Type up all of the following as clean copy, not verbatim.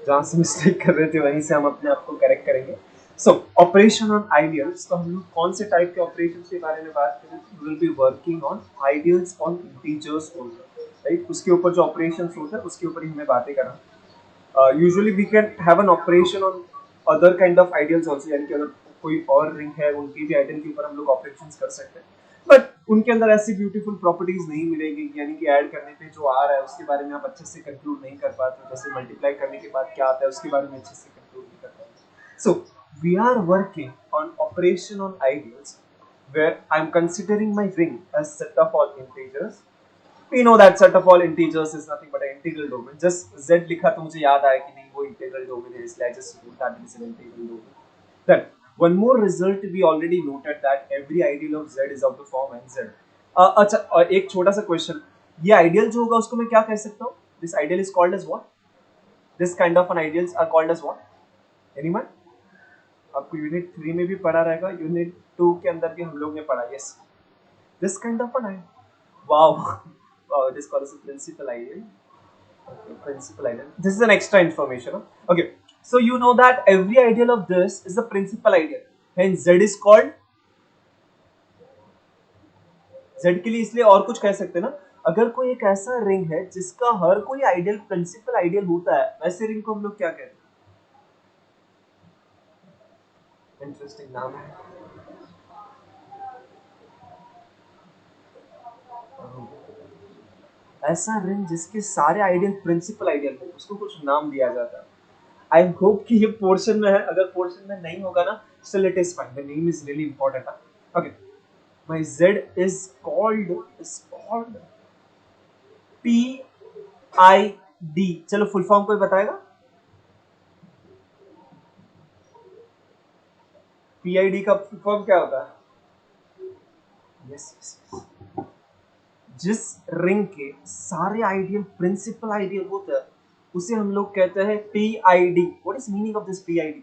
जहाँ से मिस्टेक कर रहे थे वहीं से हम अपने आप को करेक्ट करेंगे. सो ऑपरेशन ऑन आइडियल्स, तो हम लोग कौन से टाइप के ऑपरेशन के बारे में बात करें? We will be working on ideals on integers only, right. उसके ऊपर जो ऑपरेशन होता है उसके ऊपर ही हमें बातें करना. Usually we can have an operation on other kind of ideals also, यानी कि अगर कोई और रिंग है उनकी भी आइडियल के ऊपर हम लोग ऑपरेशन कर सकते हैं, बट उनके अंदर ऐसी ब्यूटीफुल प्रॉपर्टीज नहीं मिलेगी, यानी कि ऐड करने पे जो आ रहा है उसके बारे में आप अच्छे से कंक्लूड नहीं कर पाते, जैसे मल्टीप्लाई करने के बाद क्या आता है उसके बारे में अच्छे से कंक्लूड नहीं कर पाते. So we are working on operation on ideals where I'm considering my ring as set of all integers. We know that set of all integers is nothing but an integral domain. Just z लिखा तो मुझे याद आया कि नहीं वो integral domain है, इसलिए I just wrote that it is an integral domain. Then one more result we already noted that every ideal of z is of the form nz. अच्छा, और एक छोटा सा क्वेश्चन, ये आइडियल जो होगा उसको मैं क्या कह सकता हूँ? This ideal is called as what? This kind of an ideals are called as what? Anyone? आपको यूनिट 3 में भी पढ़ा रहेगा, यूनिट 2 के अंदर भी हम लोग ने पढ़ा. Yes, this kind of an ideal. Wow. Wow, it is called as a principal ideal. Okay, principal ideal. This is an extra information. Okay, so you know that every ideal of this is the principal ideal. Hence, Z is called Z के लिए इसलिए और कुछ कह सकते हैं ना. अगर कोई एक ऐसा रिंग है जिसका हर कोई आइडियल प्रिंसिपल आइडियल होता है, वैसे रिंग को हम लोग क्या कहते हैं? इंटरेस्टिंग नाम है. ऐसा रिंग जिसके सारे आइडियल प्रिंसिपल आइडियल हो, उसको कुछ नाम दिया जाता है. आई होप कि ये पोर्शन में है. अगर पोर्शन में नहीं होगा ना, still it is fine. The name is really important. Okay, my Z is called PID. चलो फुल फॉर्म कोई बताएगा? PID का फुल फॉर्म क्या होता है? yes, yes. जिस रिंग के सारे आइडियल प्रिंसिपल आइडियल होते हैं उसे हम लोग कहते हैं PID. What is meaning of this PID?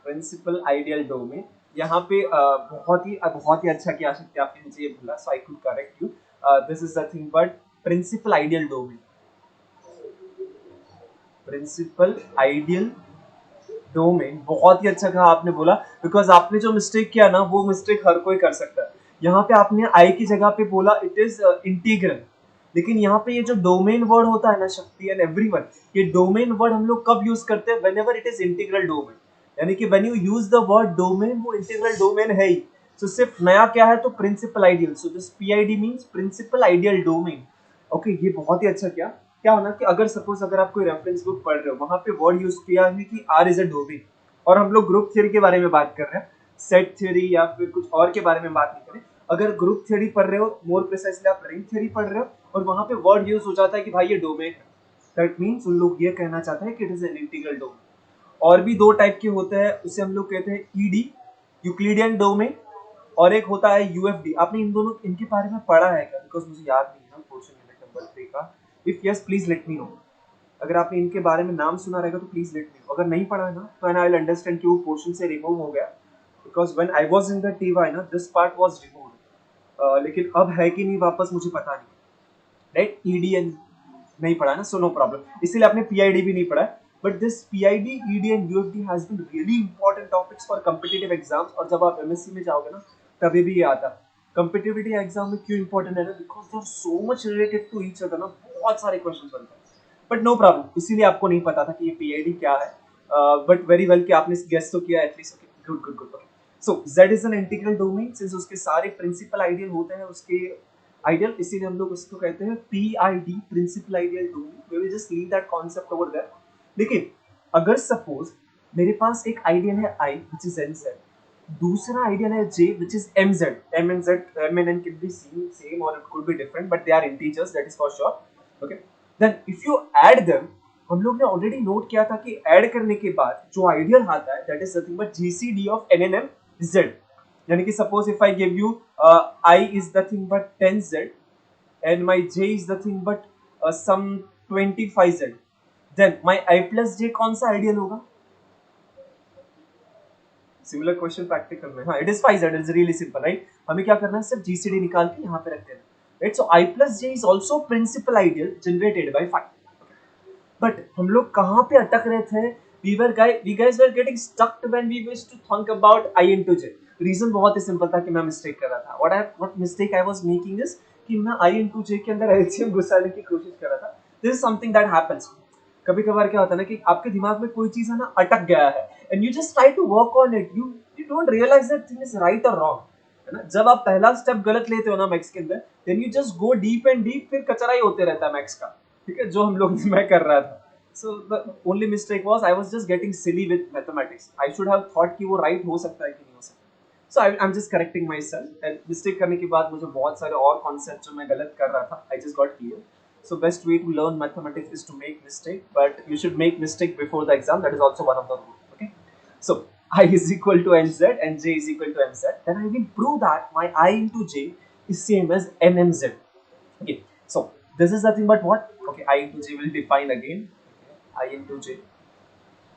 Principal ideal domain. यहाँ पे बहुत ही अच्छा किया सकते आपने मुझे ये बोला, so I could correct you. This is the thing, but principal ideal domain, principal ideal domain, बहुत ही अच्छा कहा आपने बोला, बिकॉज आपने जो मिस्टेक किया ना वो मिस्टेक हर कोई कर सकता है. यहाँ पे आपने आई की जगह पे बोला इट इज इंटीग्रल, लेकिन यहाँ पे ये जो डोमेन वर्ड होता है ना शक्ति एंड एवरीवन, ये डोमेन वर्ड हम लोग कब यूज करते हैं? Whenever it is integral domain, यानी कि when you use the word domain, वो इंटीग्रल डोमेन है ही. सो सिर्फ नया क्या है तो principal ideal. So this PID means principal ideal domain. Okay, ये बहुत ही अच्छा किया. क्या होना कि अगर सपोज अगर आप कोई रेफरेंस बुक पढ़ रहे हो, वहां पे वर्ड यूज किया है कि आर इज अ डोमेन, और हम लोग ग्रुप थ्योरी के बारे में बात कर रहे हैं, सेट थ्योरी या फिर कुछ और के बारे में बात नहीं करें. अगर ग्रुप थ्योरी पढ़ रहे हो, मोर प्रिसाइसली आप रिंग थ्योरी पढ़ रहे हो, और वहां पे वर्ड यूज हो जाता है कि भाई ये डोमेन है, दैट मींस उन लोग ये कहना चाहते हैं कि it is an integral domain. और भी दो टाइप के होते हैं, उसे हम लोग कहते हैं ईडी, यूक्लिडियन डोमेन, और एक होता है यूएफडी. आपने इन दोनों इनके बारे में पढ़ा है क्या? बिकॉज मुझे याद नहीं है पोर्शन यूनिट नंबर 3 का. If yes please let me no. अगर आपने इनके बारे में नाम सुना रहेगा तो प्लीज लेट मी नो. अगर नहीं पढ़ा है ना तो आई विल अंडरस्टैंड कि वो पोर्शन से रिमूव हो गया, because when I was in the TY ना दिस पार्ट वाज रिमूव्ड. लेकिन अब है कि नहीं वापस मुझे पता नहीं. राइट, ईडीएन नहीं पढ़ा ना, सो नो प्रॉब्लम. इसीलिए आपने पीआईडी भी नहीं पढ़ा. But this PID, ED and UFD has been really important topics for competitive exams. और जब आप एमएससी में जाओगे ना तभी भी ये आता है. कॉम्पिटिटिव एग्जाम में क्यों इंपॉर्टेंट है ना? Because they are so much related to each other ना, बहुत सारे क्वेश्चन बनते हैं. बट नो प्रॉब्लम, इसीलिए आपको नहीं पता था कि ये पीआईडी क्या है. बट वेरी वेल कि आपने गेस तो किया at least. Good good good. So Z is an integral domain, since उसके सारे प्रिंसिपल आइडियल होते हैं उसके आइडियल, इसीलिए हम लोग उसको कहते हैं PID, principal ideal domain. We will just leave that concept over there. लेकिन अगर सपोज मेरे पास एक आइडियल है I व्हिच इज NZ, दूसरा आइडियल है J which is MZ. M and Z, M and N can be same or it could be different, but they are integers, that is for sure. Okay, then if you add them, हम लोग ने already note किया था कि add करने के बाद जो आइडियल आता है that is nothing but GCD of NNM Z. यानी कि suppose if I give you I is nothing but 10Z and my J is nothing but some 25Z, then my I plus J कौन सा ideal होगा? Similar question practical में. हाँ, it is 5Z. It's really simple, right. हमें क्या करना है, सिर्फ GCD निकाल के यहाँ पे रख देना. right? So I plus j is also principal ideal generated by phi. But हम लोग कहाँ पे अटक रहे थे? We guys were getting stuck when we used to think about I into j. Reason बहुत ही सिंपल था कि मैं मिस्टेक कर रहा था. What mistake I was making is कि मैं I into j के अंदर LCM घुसाने की कोशिश कर रहा था. This is something that happens. कभी कभार क्या होता है ना कि आपके दिमाग में कोई चीज है ना अटक गया है and you just try to work on it. You don't realize that thing is right or wrong. है ना? जब आप पहला स्टेप गलत लेते हो ना मैथ्स के अंदर, then you just go deep and deep, फिर कचरा ही होते रहता है मैथ्स का. ठीक है, जो हम लोग मैं कर रहा था. So the only mistake was I was just getting silly with mathematics. I should have thought कि वो right हो सकता है कि नहीं हो सकता. So I'm just correcting myself and mistake करने के बाद मुझे बहुत सारे और concepts जो मैं गलत कर रहा था I just got clear. So best way to learn mathematics is to make mistake, but you should make mistake before the exam. That is also one of the rules. Okay. So I is equal to nz and j is equal to mz. Then I will prove that my I into j is same as nmz. Okay. So this is nothing but what? Okay. I into j will define again. I into j.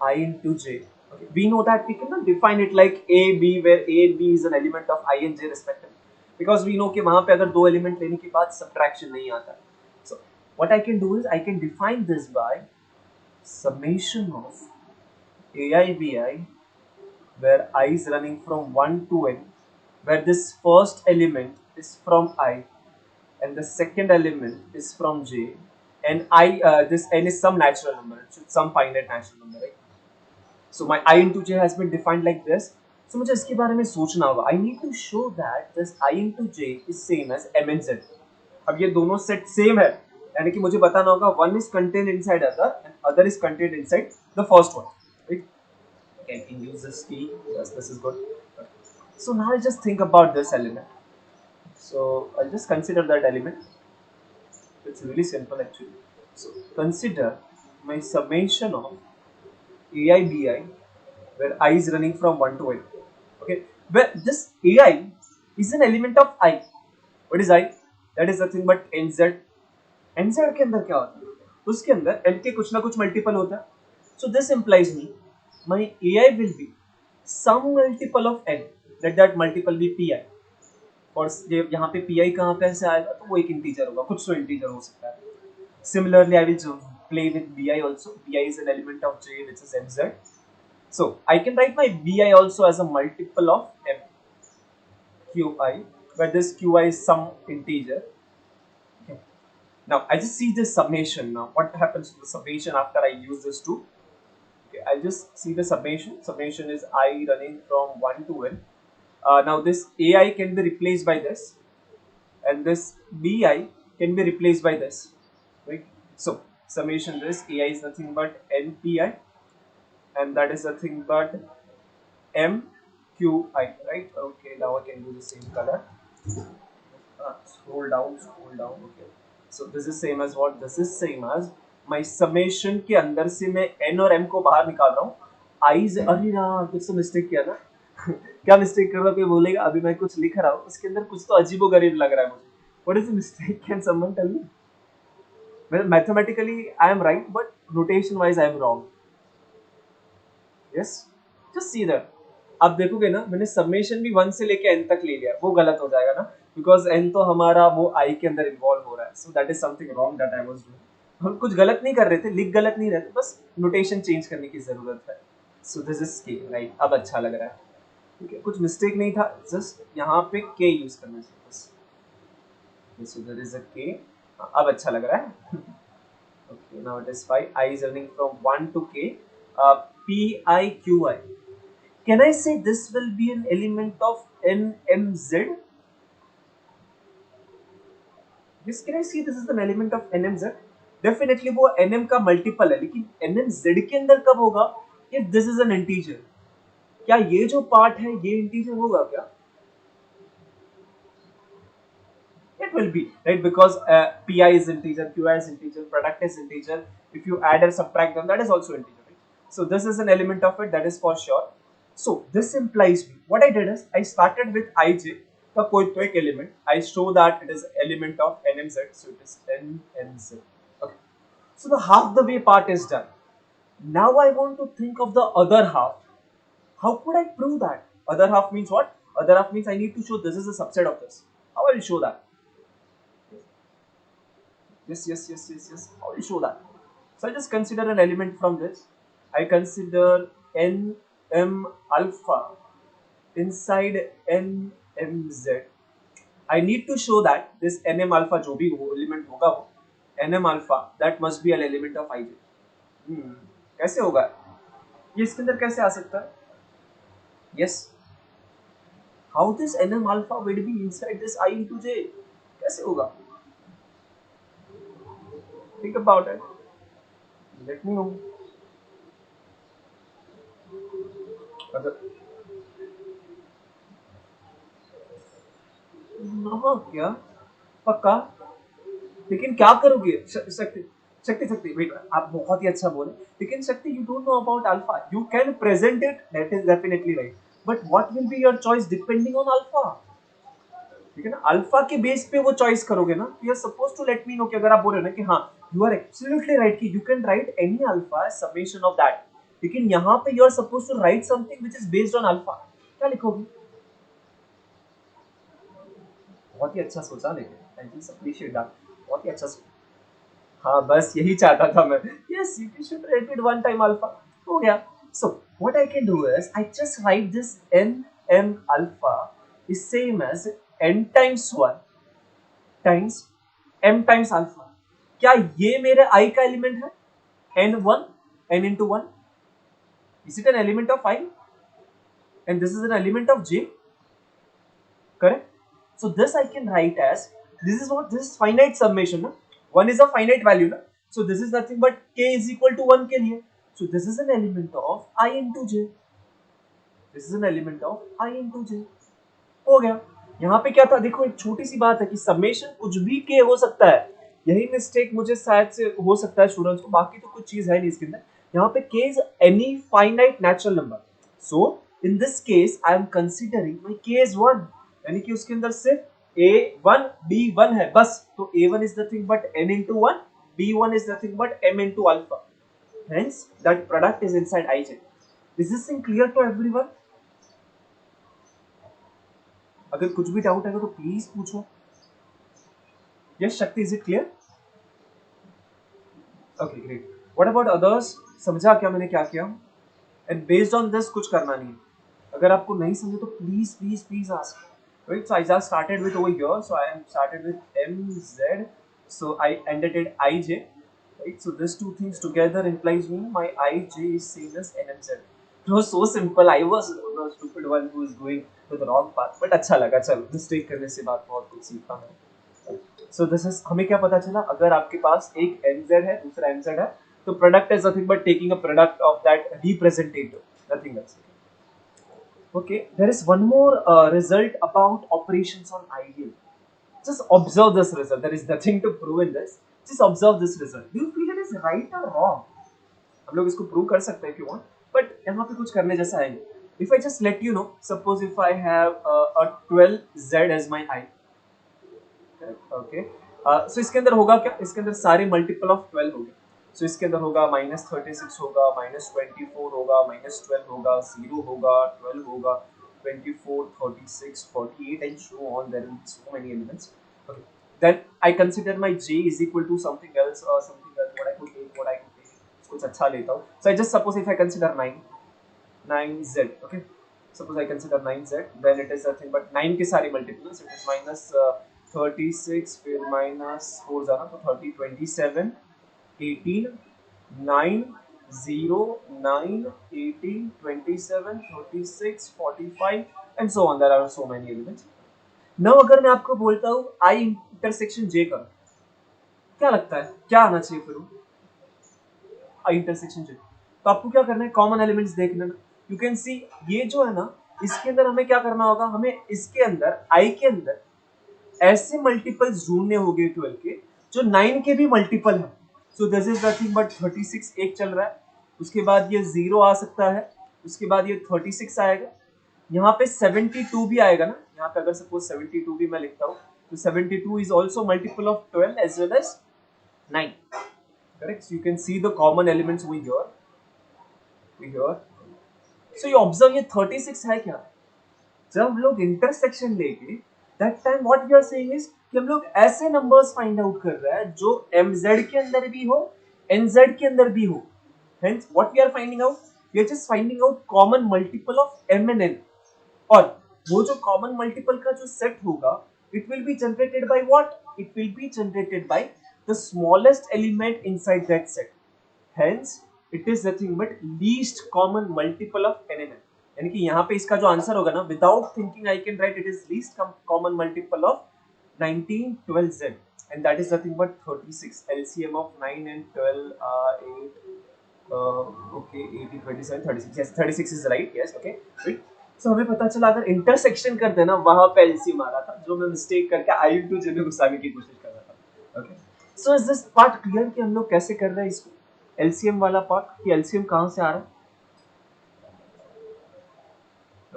I into j. Okay. We know that we cannot define it like a b, where a and b is an element of I and j respectively, because we know कि वहाँ पे अगर दो element लेने के बाद subtraction नहीं आता. So what I can do is I can define this by summation of ai bi, where I is running from 1 to n, where this first element is from I and the second element is from j, and this n is some natural number, it's some finite natural number, right? So my I into j has been defined like this. So मुझे इसके बारे में सोचना होगा. I need to show that this I into j is same as m and z. अब ये दोनों set same है, यानी कि मुझे बताना होगा one is contained inside other and other is contained inside the first one. Right? Okay, I can use this key. Yes, this is good. So now I just think about this element. So I'll just consider that element. It's really simple actually. So consider my summation of ai bi, where I is running from 1 to n. Okay, where this ai is an element of I. What is I? That is nothing but nz. nz के अंदर क्या होता है? उसके अंदर n के कुछ ना कुछ मल्टीपल होता है. So this implies me my ai will be some multiple of n. Let that multiple be pi. और यहाँ पे pi कहाँ पे से आएगा? तो वो एक इंटीजर होगा, कुछ तो इंटीजर हो सकता है. Similarly, I will play with bi also. Bi is an element of j, which is mz. So I can write my bi also as a multiple of m qi, where this qi is some integer. Okay. Now I just see this summation. Now what happens to the summation after I use this 2? Okay, I just see the summation. Summation is I running from 1 to n. Now this ai can be replaced by this, and this bi can be replaced by this. Right? So summation this ai is nothing but npi, and that is nothing but mqi, right? Okay, now I can do the same color. Scroll down, scroll down. Okay, so this is same as what? This is same as my summation के अंदर से मैं n और m को बाहर निकाल रहा हूँ. I से अरे यार कुछ तो मिस्टेक किया ना. क्या मिस्टेक कर रहा कोई बोलेगा. अभी मैं कुछ लिख रहा हूँ, उसके अंदर कुछ तो अजीबोगरीब लग रहा है मुझे. What is the mistake? Can someone tell me? Well, mathematically I am right, but notation wise I am wrong. Yes, just see that. आप देखोगे ना, मैंने समेशन भी 1 से लेके n तक ले लिया, वो गलत हो जाएगा ना, बिकॉज n तो हमारा वो i के अंदर इन्वॉल्व हो रहा है. So that is something wrong that I was doing. हम कुछ गलत नहीं कर रहे थे, लिख गलत नहीं रहे थे, बस नोटेशन चेंज करने की जरूरत है. सो दिस इज k, राइट? अब अच्छा लग रहा है. ठीक है, कुछ मिस्टेक नहीं था, जस्ट यहाँ पे k यूज करना चाहिए बस. So there is a k. अब अच्छा लग रहा है. Okay, now it is 5. I is running from 1 to k. P I Q I. Can I say this will be an element of NMZ? Yes, can I see this is an element of NMZ? Definitely वो NM का multiple है, लेकिन NMZ के अंदर कब होगा? If this is an integer. क्या ये जो part है ये integer होगा क्या? It will be, right? Because pi is integer, qi is integer, product is integer. If you add or subtract them, that is also integer, right? So this is an element of it, that is for sure. So this implies me. What I did is I started with ij का कोई तो एक element. I show that it is element of nmz, so it is nmz. Okay. So the half the way part is done. Now I want to think of the other half. How could I prove that? Other half means what? Other half means I need to show this is a subset of this. How will I show that? Yes. How will you show that? So I just consider an element from this. I consider n m alpha inside n m z. I need to show that this nm alpha जो भी वो element होगा वो nm alpha that must be an element of ij. कैसे होगा ये इसके अंदर कैसे आ सकता है? Yes, how this nm alpha will be inside this I into j? कैसे होगा? Think about it. Let me know. अगर हाँ क्या पक्का? लेकिन क्या करोगे शक्ति शक्ति शक्ति वेट आप बहुत ही अच्छा बोले लेकिन शक्ति you don't know about alpha u can present it that is definitely right but what will be your choice depending on alpha ठीक है ना अल्फा के बेस पे वो चॉइस करोगे ना you are suppose to let me know कि अगर आप बोल रहे हो ना कि हाँ यू आर एब्सोल्युटली राइट कि you can write any alpha summation of that लेकिन यहाँ पे you are suppose to write something which is based on alpha क्या लिखोगे बहुत ही अच्छा सोचा लेकिन थैंक यू अप्रिशिएट दैट बहुत ही अच्छा सोचा हाँ बस यही चाहता था मैं yes you should write it one time alpha हो गया so what I can do is I just write this n m alpha is same as n times 1 times m times alpha क्या ये मेरे i का element है n1 n into 1 is it an element of I and this is an element of j correct so this I can write as this is finite summation na? 1 is a finite value na? So this is nothing but k is equal to 1 के लिए so this is an element of I into j this is an element of I into j हो गया यहाँ पे क्या था देखो एक छोटी सी बात है कि समेशन कुछ भी k हो सकता है यही मिस्टेक मुझे शायद से हो सकता है स्टूडेंट्स को बाकी तो कुछ चीज है नहीं इसके अंदर यहाँ पे k is any finite natural number so in this case I am considering my k is 1 यानी कि उसके अंदर सिर्फ a1 b1 है बस तो a1 is nothing but n into 1 b1 is nothing but m into alpha hence that product is inside ij is this thing clear to everyone अगर कुछ भी डाउट है तो प्लीज पूछो यस शक्ति is it clear okay great what about others समझा क्या मैंने क्या किया एंड बेस्ड ऑन दिस कुछ करना नहीं है अगर आपको नहीं समझे तो please ask right so I just started with over here so I am started with mz so I ended at ij right so these two things together implies me my ij is same as nmz it was so simple I was the stupid one who is going to the wrong path but अच्छा लगा चलो mistake करने से बात बहुत कुछ सीखा मैंने so this is हमें क्या पता चला अगर आपके पास एक nz है दूसरा mz है तो product is nothing but taking a product of that representative nothing else okay there is one more result about operations on ideal just observe this result there is nothing to prove in this just observe this result do you feel it is right or wrong हम लोग इसको prove कर सकते हैं if you want but यहाँ पे कुछ करने जैसा है नहीं if I just let you know suppose if I have a 12z as my I okay so इसके अंदर होगा क्या इसके अंदर सारे मल्टीपल ऑफ 12 होंगे so इसके अंदर होगा -36 होगा -24 होगा -12 होगा 0 होगा 12 होगा 24 36 48 and so on there will be so many elements okay then I consider my j is equal to something else or something else what I could take कुछ अच्छा लेता हूँ so I just suppose if I consider 9z okay suppose I consider 9z then it is nothing but 9 के सारे multiples it is minus 36 फिर minus 4 जाना तो 30 27 18 9 0 9 18 27 36 45 and so on there are so many elements now अगर मैं आपको बोलता हूँ I intersection j करो क्या लगता है क्या आना चाहिए फिर I intersection j तो आपको क्या करना है कॉमन एलिमेंट्स देखना यू कैन सी ये जो है ना इसके अंदर हमें क्या करना होगा हमें इसके अंदर I के अंदर ऐसे मल्टीपल्स ढूंढने होंगे 12 के जो 9 के भी मल्टीपल है सो दिस इज नथिंग बट 36 एक चल रहा है उसके बाद ये 0 आ सकता है उसके बाद ये 36 आएगा यहाँ पे 72 भी आएगा ना यहाँ पे अगर सपोज 72 भी मैं लिखता हूँ तो 72 is also multiple of 12 as well as 9 correct so you can see the common elements over here so you observe ये 36 है क्या जब हम लोग इंटरसेक्शन लेके that time what we are saying is कि हम लोग ऐसे नंबर्स फाइंड आउट कर रहे हैं जो mz के अंदर भी हो, nz के अंदर भी हो. Hence, what we are finding out? We are just finding out common multiple of m and n. और वो जो common multiple का जो set होगा, it will be generated by what? It will be generated by the smallest element inside that set. Hence, it is nothing but least common multiple of n and n. यानी कि यहाँ पे इसका जो answer होगा ना, without thinking I can write it is least common multiple of 19, 12, z, and that is nothing but 36. LCM of 9 and 12 are 8. Okay, 18, 27, 36. Yes, 36 is right. Yes, okay. Right. So हमें पता चला अगर इंटरसेक्शन करते हैं ना, वहां पे एलसीएम आ रहा था, जो मैं मिस्टेक करके आई टू जे में घुसाने की कोशिश कर रहा था. Okay, so is this part clear कि हम लोग कैसे कर रहे हैं इसको, एलसीएम वाला पार्ट, कि एलसीएम कहां से आ रहा है.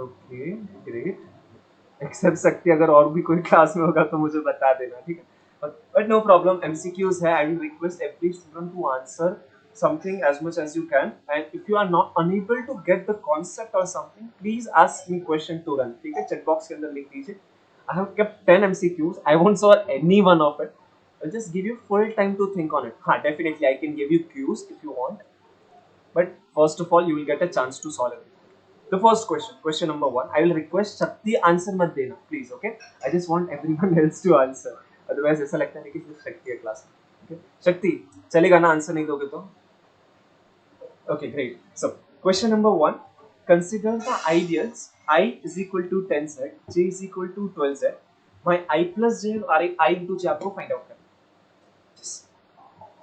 Okay, great. एक्सेप्ट सकती, अगर और भी कोई क्लास में होगा तो मुझे बता देना, ठीक है. बट नो प्रॉब्लम, एमसीक्यूज है. I will request every student to answer something as much as you can, and if you are not unable to get the concept or something, please ask me question to run. ठीक है, chat box के अंदर लिख दीजिए. I have kept 10 MCQs. I won't solve any one of it. I'll just give you full time to think on it. हाँ, definitely I can give you cues if you want, but first of all you will get a chance to solve it. The first question number 1. I will request Shakti answer मत देना, please. Okay? I just want everyone else to answer. Otherwise ऐसा लगता है कि सिर्फ शक्ति है class में. Okay? शक्ति, चलेगा ना आंसर नहीं दोगे तो? Okay, great. So, question number 1. Consider the ideals I is equal to 10z, j is equal to 12z. My I plus j और I into j आपको find out करना. Yes.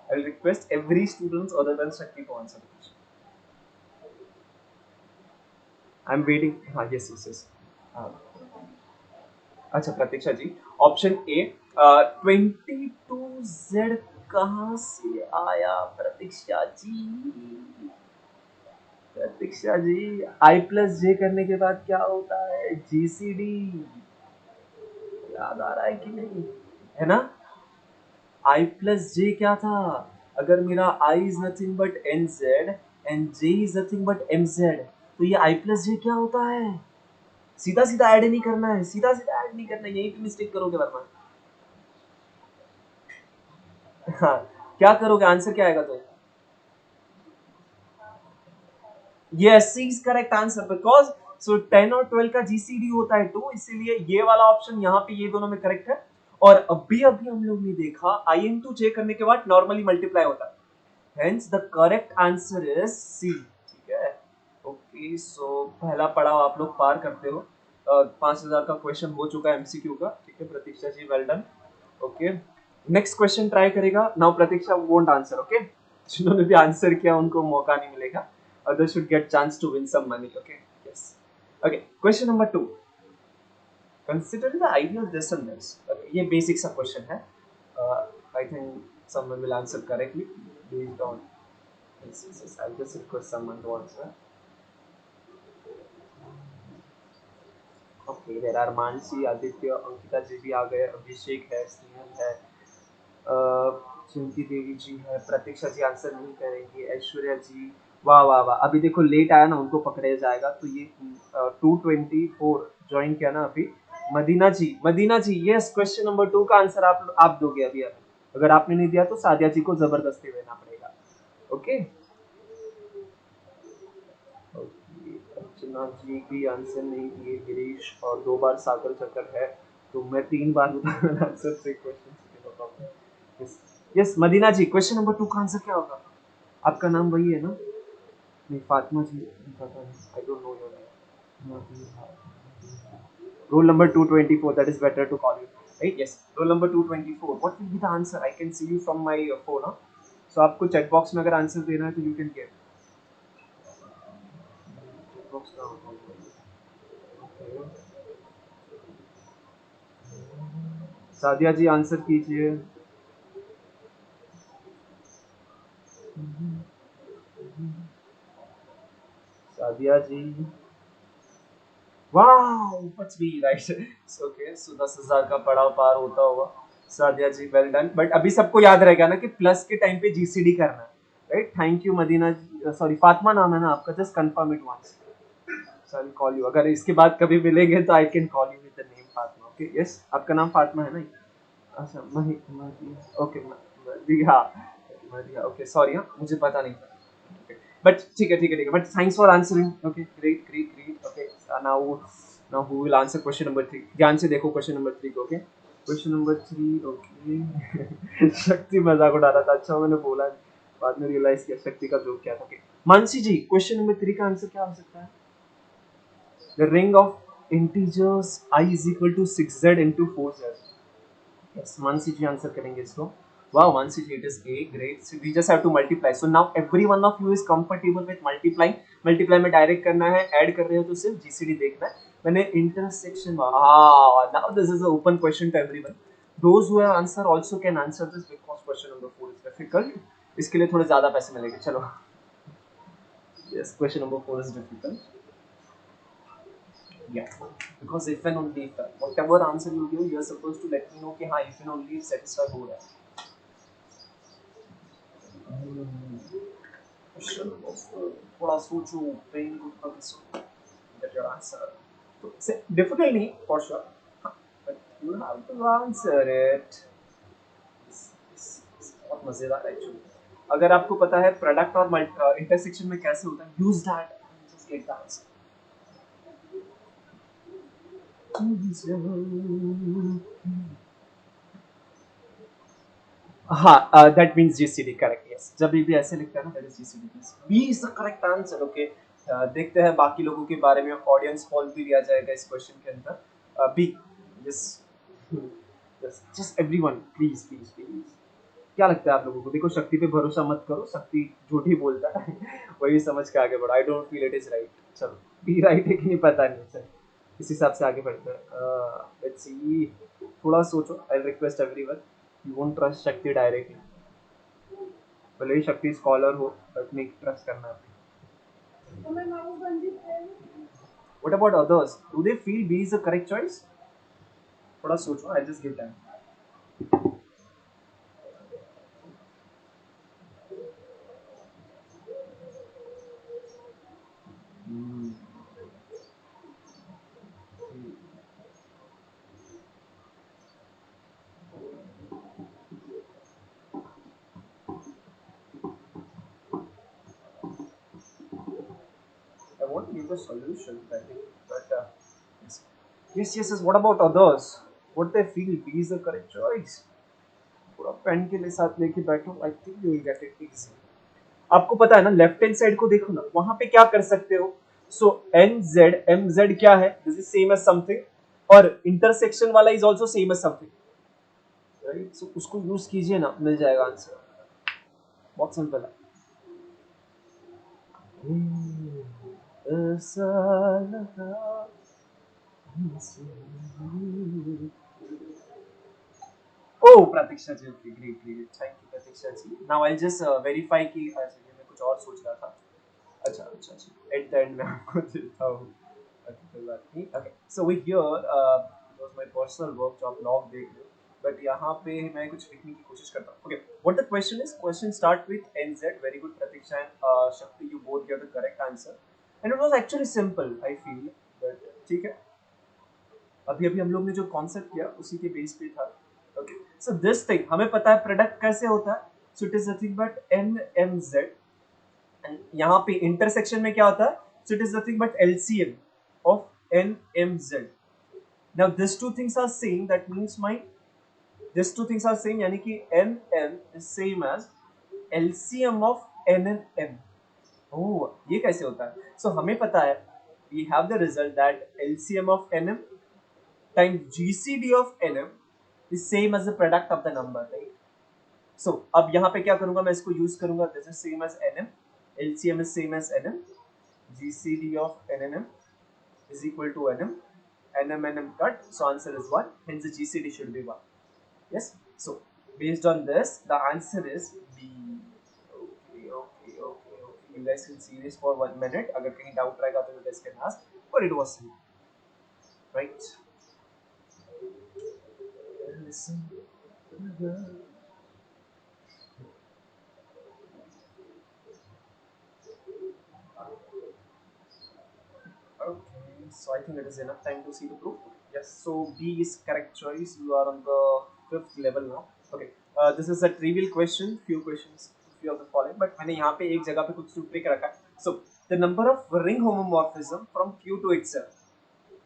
I will request every student other than Shakti to answer the question. I'm waiting. हाँ, yes, yes, yes. अच्छा, प्रतीक्षा जी, option A 22z कहाँ से आया प्रतीक्षा जी? प्रतीक्षा जी, i plus जे करने के बाद क्या होता है? जीसीडी. याद आ रहा है कि नहीं? है ना? i प्लस जे क्या था? अगर मेरा i is nothing but nz and j is nothing but mz, तो ये i प्लस जे क्या होता है? सीधा सीधा ऐड नहीं करना है, सीधा सीधा ऐड नहीं करना है, यहीं पे मिस्टेक करोगे वर्मा. हाँ, क्या करोगे? आंसर क्या आएगा? तो yes, C is correct answer, because so 10 और 12 का जीसीडी होता है 2, इसीलिए ये वाला ऑप्शन यहाँ पे ये दोनों में करेक्ट है. और अभी अभी हम लोग ने देखा आई इनटू जे करने के बाद नॉर्मली मल्टीप्लाई होता है. Hence the correct answer is C. ठीक है, ओके. सो पहला पड़ाव आप लोग पार करते हो. 5000 का क्वेश्चन हो चुका है एमसीक्यू का. ठीक है Pratiksha ji, well done. Okay, next question try करेगा now. Pratiksha won't answer. Okay, जिन्होंने भी आंसर किया उनको मौका नहीं मिलेगा. Others should get chance to win some money. Okay, yes. Okay, question number 2. Consider the ideal descendants. Okay, ये basic सा question है. I think someone will answer correctly based on. Yes. I'll just request someone to answer. Okay, there are Mansi, Aditya, Ankita जी भी आ गए, अभिषेक है, स्नेहल है, चिंती देवी जी है, प्रतीक्षा जी answer नहीं करेंगे, ऐश्वर्या जी. वाह वाह वाह, अभी देखो लेट आया ना, उनको पकड़े जाएगा. तो ये 224 ज्वाइन किया ना अभी. मदीना जी, यस, क्वेश्चन नंबर 2 का आंसर आप दोगे अभी. अगर आपने नहीं दिया तो सादिया जी को जबरदस्ती देना पड़ेगा. ओके, अर्चना जी भी आंसर नहीं दिए. गिरीश और 2 बार सागर चक्कर है, तो मैं 3 बार आंसर से क्वेश्चन. यस, मदीना जी, क्वेश्चन नंबर 2 का आंसर क्या होगा? आपका नाम वही है ना? नहीं, फातिमा जी, पता नहीं, I don't know your name. Roll number 224, that is better to call you, right? Yes, roll number 224. What will be the answer? I can see you from my phone, huh? So आपको chat box में अगर answer देना है तो you can get. Chat box का Sadia ji answer कीजिए. Sadia ji, wow, much be right. Okay, so 10,000 का पड़ाव पार होता होगा. Sadia ji, well done. But अभी सबको याद रहेगा ना कि प्लस के टाइम पे जीसीडी करना है, right? Thank you Madina, sorry Fatima नाम है ना आपका, just confirm it once. So I call you, अगर इसके बाद कभी मिलेंगे तो I can call you with the name Fatima. Okay, yes, आपका नाम फातिमा है ना? अच्छा Madiya okay Madiya Madiya okay sorry हाँ मुझे पता नहीं था बट ठीक है but thanks for answering okay great okay now now who will answer question number 3 ध्यान से देखो question number 3 okay question number 3 okay शक्ति मजाक उड़ा रहा था अच्छा मैंने बोला बाद में रियलाइज किया शक्ति का जोक क्या था ओके मानसी जी क्वेश्चन नंबर 3 का आंसर क्या हो सकता है the ring of integers I is equal to 6z into 4z yes Mansi ji answer करेंगे इसको wow Mansi ji it is a great so we just have to multiply so now every one of you is comfortable with multiplying multiply में direct करना है add कर रहे हो तो सिर्फ GCD देखना है मैंने intersection wow now this is an open question to everyone those who have answer also can answer this because question number 4 is difficult इसके लिए थोड़े ज्यादा पैसे मिलेंगे चलो yes question number 4 is difficult yeah because if and only if whatever answer you give you are supposed to let me know कि हाँ if and only if satisfied हो रहा है question number 4 थोड़ा सोचो brain को थोड़ा घिसो get your answer तो से difficult नहीं for sure but you have to answer it बहुत मजेदार है एक्चुअली अगर आपको पता है प्रोडक्ट और इंटरसेक्शन में कैसे होता है use that just get the answer हाँ that means GCD correct yes जब भी ऐसे लिखता है ना that is GCD B is the correct answer okay देखते हैं बाकी लोगों के बारे में ऑडियंस पोल भी दिया जाएगा इस क्वेश्चन के अंदर B yes just everyone please please please क्या लगता है आप लोगों को देखो शक्ति पे भरोसा मत करो शक्ति झूठ ही बोलता है वही समझ के आगे बढ़ो I don't feel it is right चलो बी राइट है कि नहीं पता नहीं चलो इस हिसाब से आगे बढ़ते हैं लेट्स सी थोड़ा सोचो I request everyone you won't trust शक्ति डायरेक्टली भले ही शक्ति स्कॉलर हो बट नहीं ट्रस्ट करना है what about others do they feel B is the correct choice थोड़ा सोचो I just give time I won't give a solution, I think, but yes. Yes. What about others? What they feel B is the correct choice. थोड़ा pen के लिए साथ लेके बैठो I think you will get it easy आपको पता है ना लेफ्ट हैंड साइड को देखो ना वहां पे क्या कर सकते हो so N Z M Z क्या है this is same as something और इंटरसेक्शन वाला is also same as something right so उसको यूज कीजिए ना मिल जाएगा आंसर बहुत सिंपल है ऐसा लगा Oh, Pratiksha ji okay great thank you Pratiksha ji now I just verify कि अच्छा ये मैं कुछ और सोच रहा था अच्छा एट द एंड में आपको देता हूँ ओके कोई बात नहीं okay so we here was my personal work जो आप लॉग देख रहे हो बट यहाँ पे मैं कुछ लिखने की कोशिश करता हूँ okay what the question is question start with nZ very good Pratiksha and Shakti you both give the correct answer and it was actually simple I feel but ठीक है अभी अभी हम लोग ने जो कॉन्सेप्ट किया उसी के बेस पे था ओके सो दिस थिंग हमें पता है प्रोडक्ट कैसे होता है so it is nothing but n m z and यहाँ पे इंटरसेक्शन में क्या होता है so it is nothing but LCM of N m z now this two things are same that means my this two things are same यानी कि n m is same as LCM of n n m oh ये कैसे होता है so हमें पता है we have the result that LCM of N M times GCD of NM is same as the product of the number, right? So अब यहाँ पे क्या करूँगा मैं इसको यूज करूँगा this is same as NM, LCM is same as NM, GCD of NM is equal to NM, NM cut, so answer is 1, hence the GCD should be 1. Yes, so based on this the answer is B. Okay. You guys can see this for 1 minute. अगर कहीं doubt रहेगा तो you guys can ask, but it was right. Listen. Okay, so I think it is enough time to see the proof. Yes, so B is correct choice. You are on the fifth level now. Okay, this is a trivial question, few questions, few of the following, but मैंने यहाँ पे एक जगह पे कुछ trick रखा है. So the number of ring homomorphism from Q to itself.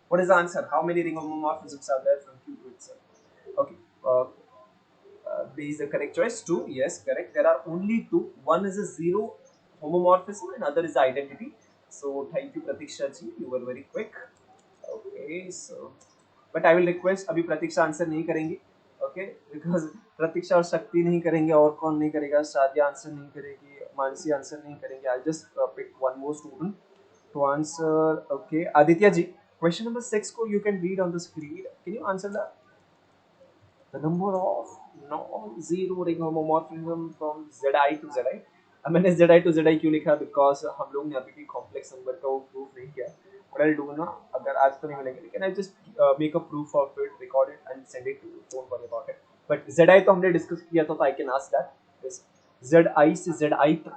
What is the answer? How many ring homomorphisms are there from Q to itself? Okay. B is the correct choice. 2. Yes, correct. There are only 2. One is a zero homomorphism and other is the identity. So thank you, Pratiksha ji. You were very quick. Okay, so but I will request अभी प्रतीक्षा answer नहीं करेंगी. Okay, because प्रतीक्षा और शक्ति नहीं करेंगे और कौन नहीं करेगा. शादिया आंसर नहीं करेगी, मानसी आंसर नहीं करेंगे. I'll just pick one more student to answer. Okay, Aditya ji, question number 6 को you can read on the screen. Can you answer that? The number of non-zero ring homomorphism from Zi to Zi. अब मैंने Zi to Zi क्यों लिखा? Because हम लोग ने अभी भी कॉम्प्लेक्स नंबर का प्रूफ नहीं किया. What I'll do ना, अगर आज तो नहीं मिलेंगे, लेकिन I just make a proof of it, record it and send it to you. Don't worry about it. But Zi तो हमने डिस्कस किया था, तो I can ask that. Yes. Zi से Zi तक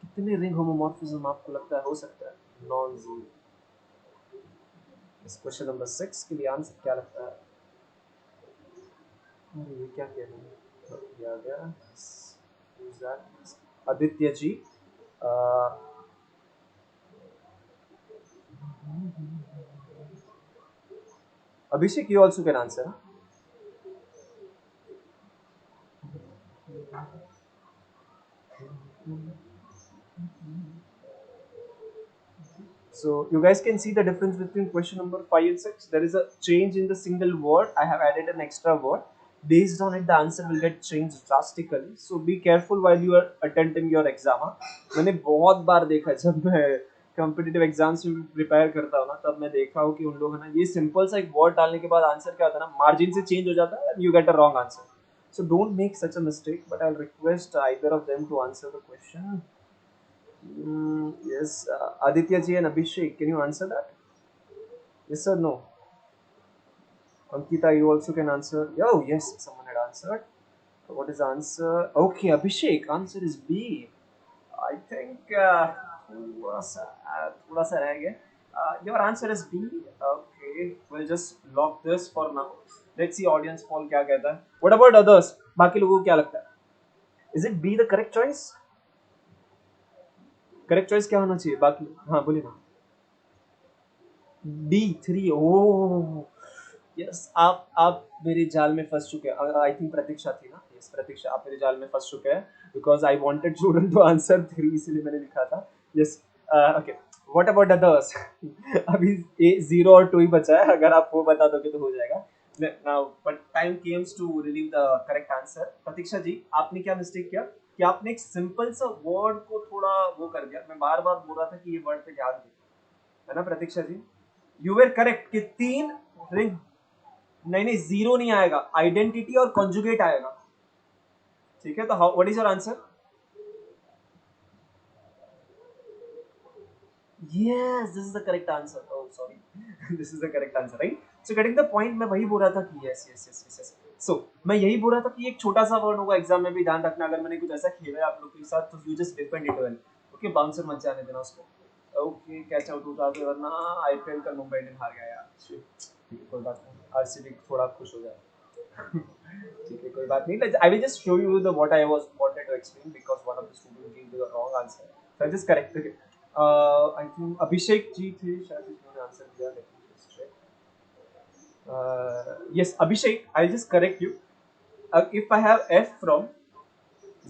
कितने रिंग होमोमॉर्फिज्म आपको लगता है हो सकता है? Non-zero. इस क्वेश्चन नंबर 6 के लिए आंसर क्या लगता है? ये क्या कह रहे हैं? ये आ गया Aditya ji. Abhishek, you also can answer. So you guys can see the difference between question number 5 and 6. There is a change in the single word. I have added an extra word. Based on it, the answer will get changed drastically. So be careful while you are attempting your exam. मैंने बहुत बार देखा जब मैं competitive exams में prepare करता हूँ ना, तब मैं देखा हूँ कि उन लोग है ना, ये सिंपल सा एक वर्ड डालने के बाद आंसर क्या होता है ना, मार्जिन से चेंज हो जाता है, you get a wrong answer. So don't make such a mistake, but I'll request either of them to answer the question. Yes, Aditya ji and Abhishek, can you answer that? Yes or no? Ankita, you also can answer. Oh, yes, someone had answered. What is the answer? Okay, Abhishek, answer is B. I think थोड़ा सा रह गया. Your answer is B. Okay, we'll just lock this for now. Let's see audience poll क्या कहता है. What about others? बाकी लोगों को क्या लगता है? Is it B the correct choice? Correct choice क्या होना चाहिए बाकी? हाँ बोलिए ना. D3. ओह यस, आप मेरे जाल में फंस चुके हैं. आई थिंक प्रतीक्षा थी ना. यस प्रतीक्षा, आप मेरे जाल में फंस चुके हैं because I wanted student to answer 3, इसलिए मैंने लिखा था. Yes. Okay, what about others? अभी 0 और 2 ही बचा है. अगर आप वो बता दोगे तो हो जाएगा. Now but time comes to relieve the correct answer. Pratiksha ji, आपने क्या मिस्टेक किया कि आपने एक सिंपल सा वर्ड को थोड़ा वो कर दिया. मैं बार बार बोल रहा था कि ये वर्ड पे ध्यान दे, है ना प्रतीक्षा जी? यू वर करेक्ट कि 3 रिंग. नहीं नहीं, 0 नहीं आएगा, आइडेंटिटी और कॉन्जुगेट आएगा. ठीक है, तो how, what is your answer? Yes, this is the correct answer. Oh, sorry. This is the correct answer, right? So getting the point, मैं वही बोल रहा था कि yes, yes, yes, yes, yes. So मैं यही बोल रहा था कि एक छोटा सा वर्ड होगा एग्जाम में भी, ध्यान रखना. अगर मैंने कुछ ऐसा खेला है आप लोग के साथ, तो you just defend it well. Okay, bouncer मत जाने देना उसको. Okay, कैच आउट होता है, वरना आईपीएल का मुंबई इंडियन हार गया यार. ठीक है, कोई बात नहीं. आरसीबी थोड़ा खुश हो जाए. ठीक है, कोई बात नहीं. I will just show you the what I was wanted to explain because one of the students gave the wrong answer. So I just corrected it. I think Abhishek ji थे शायद, जिन्होंने आंसर दिया. Let me just check. Yes, Abhishek, I'll just correct you. If I have F from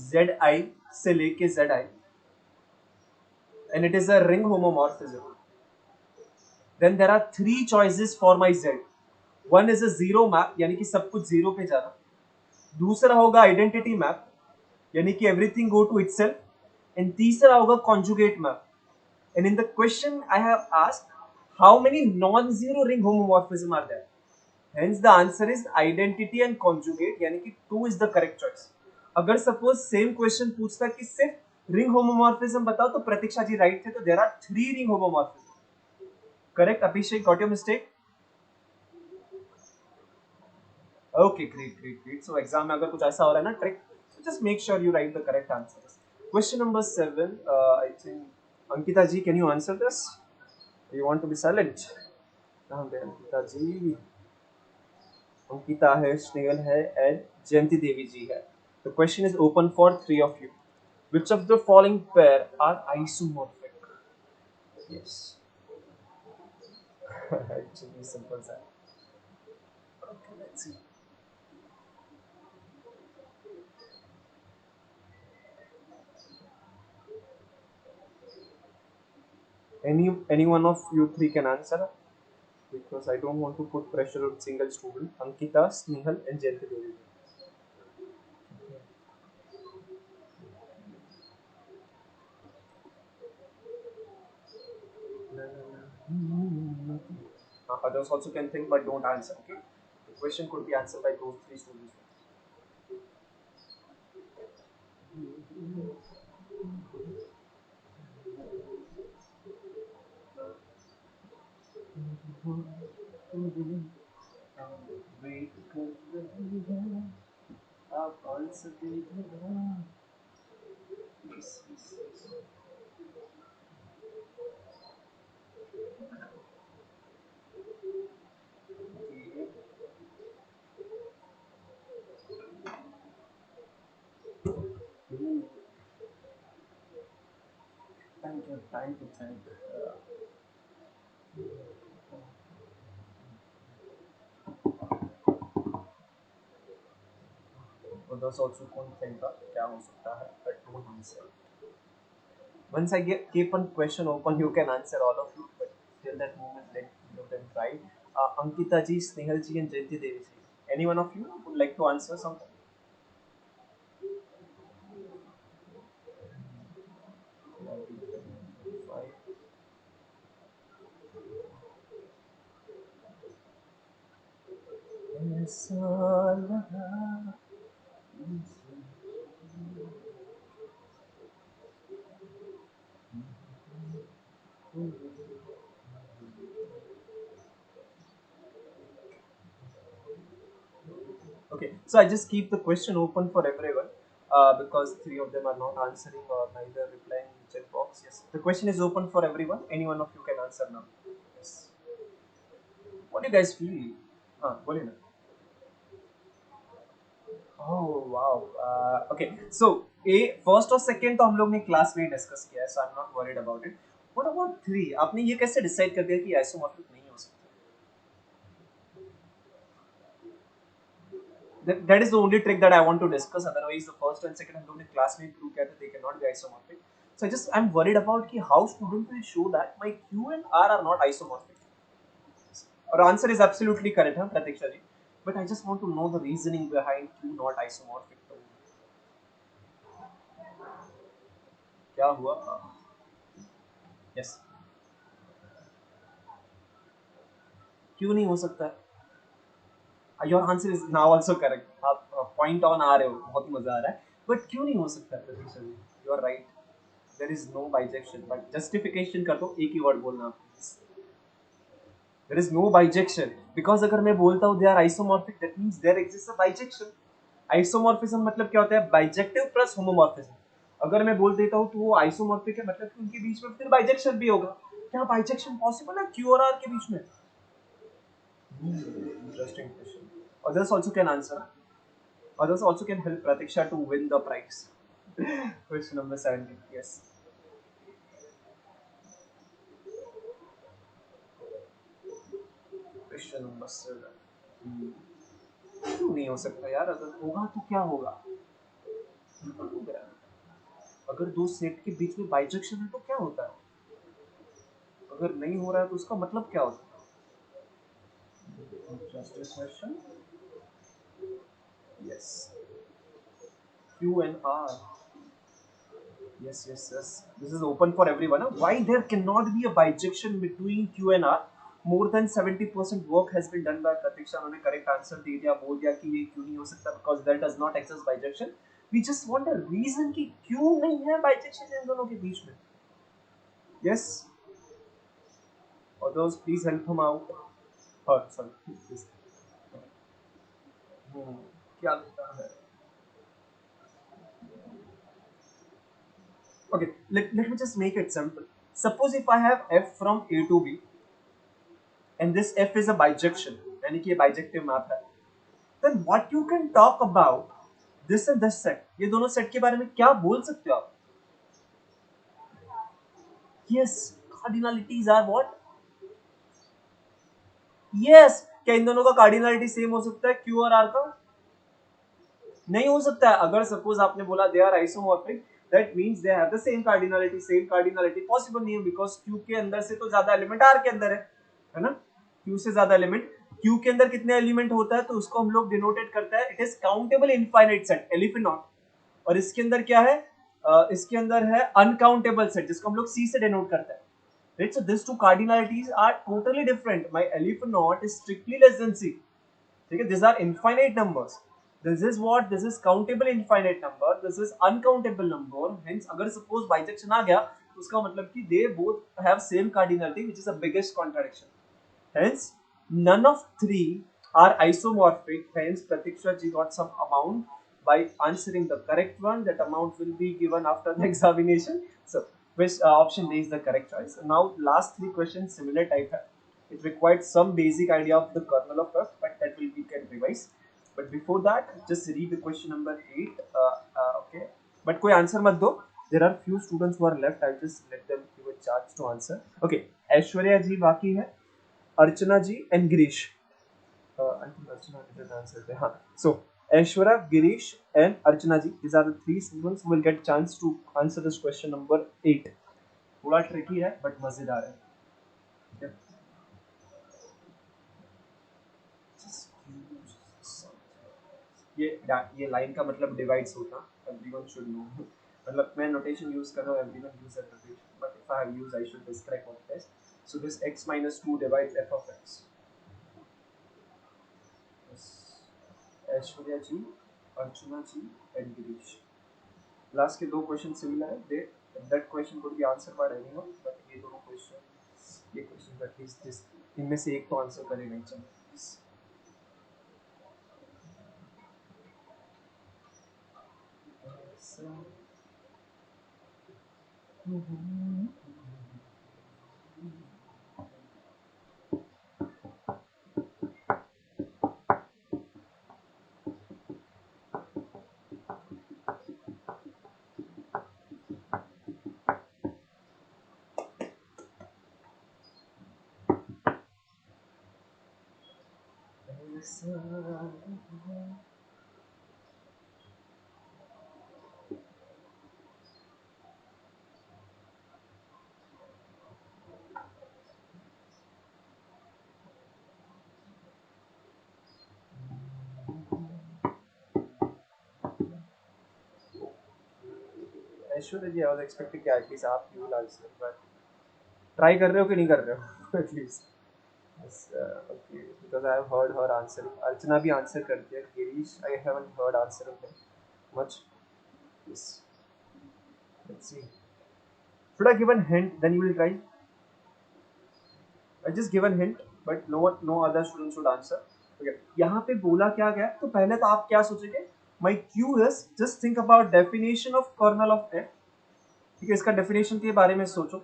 ZI से लेके ZI and it is a ring homomorphism, then there are 3 choices for my Z. One is a zero map, यानी कि सब कुछ zero पे जाना. दूसरा होगा आइडेंटिटी मैप, यानी कि everything go to itself. And तीसरा होगा conjugate map. And in the question I have asked, how many non-zero ring homomorphism are there? Hence the answer is identity and conjugate, यानी कि 2 is the correct choice. अगर suppose same question पूछता कि सिर्फ ring homomorphism बताओ, तो प्रतीक्षा जी right थे. तो there are 3 ring homomorphism. Correct, Abhishek, got your mistake? Okay, great, great, great. So exam में अगर कुछ ऐसा हो रहा है ना trick, so just make sure you write the correct answers. Question number 7. I think Ankita ji, can you answer this? You want to be silent? Ankita ji. Ankita है, स्नेहल है एंड जयंती देवी जी है. The question is open for three of you. Which of the following pair are isomorphic? Yes. Actually, simple sir. Okay, let's see. Any one of you three can answer because I don't want to put pressure on single student. Ankita, Snehal, and Jayanti Devi. Others also can think but don't answer. Okay, the question could be answered by those three students. Wait, आप answer दे दो. Yes, yes, yes. Okay. Thank you, thank you, thank you. Others also couldn't think of क्या हो सकता है, but don't answer. Once I keep one question open, you can answer all of you, but till that moment, let them try. Ankita ji, Snehal ji, and Jayanti Devi ji. Any one of you would like to answer something? Five. ऐसा लगा. Okay, so I just keep the question open for everyone because three of them are not answering or neither replying in chat box. Yes, the question is open for everyone. Any one of you can answer now. Yes. What do you guys feel? हाँ बोलिए ना. Oh wow. Okay, so A first और second तो हम लोग ने class में discuss किया है, so I'm not worried about it. What about three? आपने ये कैसे डिसाइड कर दिया कि आइसोमॉर्फिक नहीं हो सकता? That is the only trick that I want to discuss. Otherwise, the first and second हम लोग ने क्लास में प्रूव किया था they cannot be isomorphic. So I'm worried about कि how student will show that my Q and R are not isomorphic. Our answer is absolutely correct, huh, Pratiksha ji? But I just want to know the reasoning behind Q not isomorphic. तो क्या हुआ? Yes. क्यों नहीं हो सकता? Your answer is now also correct. आप point on आ रहे हो, बहुत मजा आ रहा है. बट क्यों नहीं हो सकता Pratiksha ji? You are right. There is no bijection. But justification कर दो, एक ही वर्ड बोलना आप. There is no bijection because अगर मैं बोलता हूँ they are isomorphic, that means there exist a bijection. Isomorphism मतलब क्या होता है? Bijective plus homomorphism. अगर मैं बोल देता हूँ तो वो आइसोमॉर्फिक है, मतलब कि उनके बीच में फिर बाइजेक्शन भी होगा. क्या बाइजेक्शन पॉसिबल है क्यू और आर के बीच में? Interesting question. Others also can answer. Others also can help Pratiksha to win the prize. Question number 17. Yes. Question number 7. क्यों नहीं हो सकता यार? अगर होगा तो क्या होगा? अगर दो सेट के बीच में बाइजेक्शन है तो क्या होता है? अगर नहीं हो रहा है तो उसका मतलब क्या होता है? Just a question. Yes. Q and R. Yes, yes, yes. This is open for everyone. Huh? Why there cannot be a bijection between Q and R? More than 70% work has been done by Pratiksha. उन्होंने correct answer दे दिया, बोल दिया कि ये क्यों नहीं हो सकता because there does not exist bijection. We just want a reason कि क्यों नहीं है bijection इन दोनों के बीच में. Yes. Others, please help him out. Sorry. Please. क्या लगता है? Okay, let me just make it simple. Suppose if I have f from A to B and this f is a bijection, यानी कि ये bijective map है. then what you can talk about this and this set, ये दोनों set के बारे में क्या बोल सकते हो आप? Yes, cardinalities are what? Yes, क्या इन दोनों का कार्डिनलिटी सेम हो सकता है Q और R का? नहीं हो सकता है. अगर सपोज आपने बोला they are isomorphic, that means they have the same cardinality possible नहीं है, बिकॉज Q के अंदर से तो ज्यादा एलिमेंट R के अंदर है ना? Q से ज्यादा एलिमेंट, Q के अंदर कितने एलिमेंट होता है तो उसको हम लोग डिनोटेड करता है, it is countable infinite set, elif not. और इसके अंदर क्या है? इसके अंदर है अनकाउंटेबल सेट, जिसको हम लोग C से डिनोट करते हैं. Right, so these two cardinalities are totally different. My elif naught is strictly less than C. ठीक है, these are infinite numbers. This is what? This is countable infinite number. This is uncountable number. Hence, अगर suppose bijection आ गया, तो उसका मतलब कि they both have same cardinality, which is the biggest contradiction. Hence, none of three are isomorphic. Hence, Pratiksha ji got some amount by answering the correct one. That amount will be given after the examination. So, which option D is the correct choice. Now, last three questions similar type hai. It required some basic idea of the kernel of F, but that will be can revise. But before that, just read the question number 8. Okay, but कोई answer मत दो. There are few students who are left. I'll just let them give a chance to answer. Okay, Aishwarya जी बाकी है, अर्चना जी and Girish. I think Archana did answer there. हाँ. So Aishwarya, Girish and Archana ji, these are the three students who will get chance to answer this question number 8. थोड़ा tricky है but मजेदार है. Okay. ये line का मतलब divides होता, everyone should know. मतलब मैं नोटेशन यूज कर रहा हूँ, everyone use that notation, but if I have used I should describe what it is. So this x minus 2 divides f of x. Aishwarya ji, Archana ji and Girish. Last के दो question similar है. They that question could be answer by anyone, but ये दोनों question, ये question at least this इनमें से एक तो आंसर करेगा ही चाहिए. ऐश्वर्या जी, आई वाज एक्सपेक्टिंग कि एटलीस्ट आप you will answer, but try कर रहे हो कि नहीं कर रहे हो at least. Yes, okay, because I have heard her answering. Archana भी answer करती है. Girish, I haven't heard answering him much. Yes. Let's see. Should I give a hint? Then you will try. I just given hint, but no other student should answer. Okay. यहाँ पे बोला क्या गया? तो पहले तो आप क्या सोचेंगे? My cue is just think about definition of kernel of f. ठीक है, इसका definition के बारे में सोचो.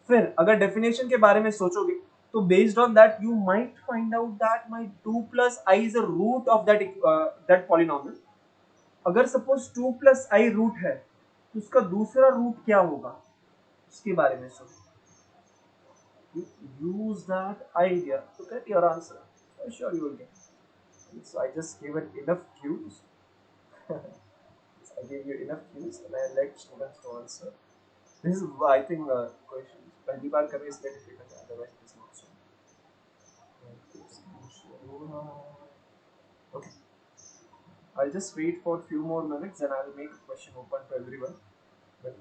फिर अगर definition के बारे में सोचोगे, तो based on that you might find out that my 2 plus I is a root of that polynomial. अगर suppose 2 plus I root है, तो उसका दूसरा root क्या होगा? उसके बारे में सोचो. Use that idea to get your answer. I'm sure you will get. So I just gave it enough cues. I gave you enough cues and I let students to answer. This is, I think, question. पहली बार कभी इसलिए difficult है, otherwise it is not so. Okay. I'll just wait for a few more minutes and I'll make a question open to everyone. But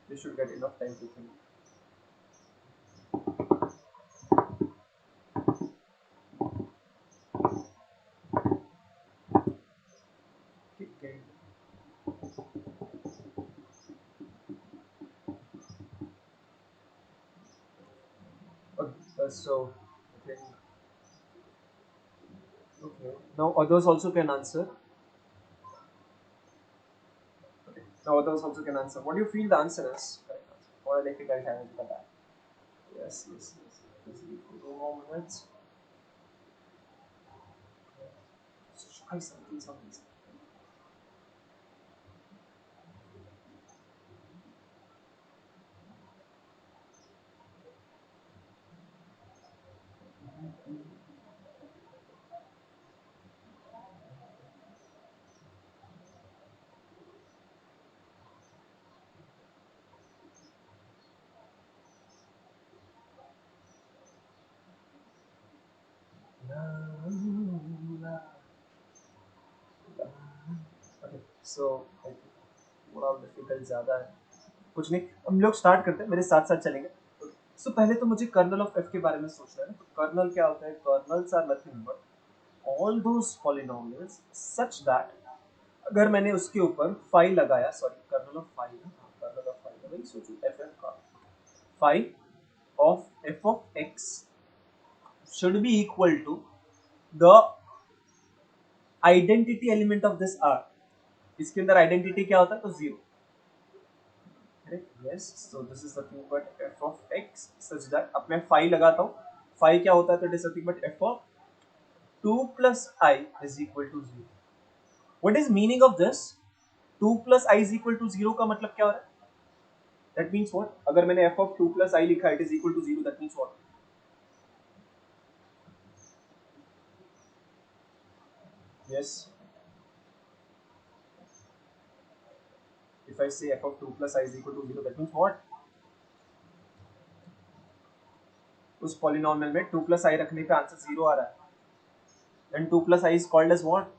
they should get enough time to think. Okay. So, okay. Okay. Now others also can answer. Okay. Now others also can answer. What do you feel the answer is? Correct answer. Or difficult है मुझे पता है. Yes. Just give 2 more minutes. I something. Okay, so थोड़ा difficult ज्यादा है, कुछ नहीं, हम लोग स्टार्ट करते हैं, मेरे साथ साथ चलेंगे। सो पहले तो मुझे कर्नल ऑफ एफ के बारे में सोचना है ना, तो कर्नल क्या होता है? Kernels are nothing but all those polynomials such that, अगर मैंने उसके ऊपर फाइव लगाया, sorry kernel of five, kernel of five वही सोचो एफ एफ का, five of F of X should be equal to the identity element of this R. इसके अंदर आइडेंटिटी क्या होता है? तो zero. Yes, so this is nothing but f of x such that, अब मैं phi लगाता हूँ, phi क्या होता है? तो it is nothing but f of 2 plus I is equal to 0. What is meaning of this? 2 plus I is equal to 0 का मतलब क्या हो रहा है? That means what? अगर मैंने f of 2 plus I लिखा है, it is equal to 0, that means what? Yes. If I say f of 2 plus I is equal to 0, that means what? उस polynomial में 2 plus I रखने पे answer 0 आ रहा है। Then 2 plus I is called as what?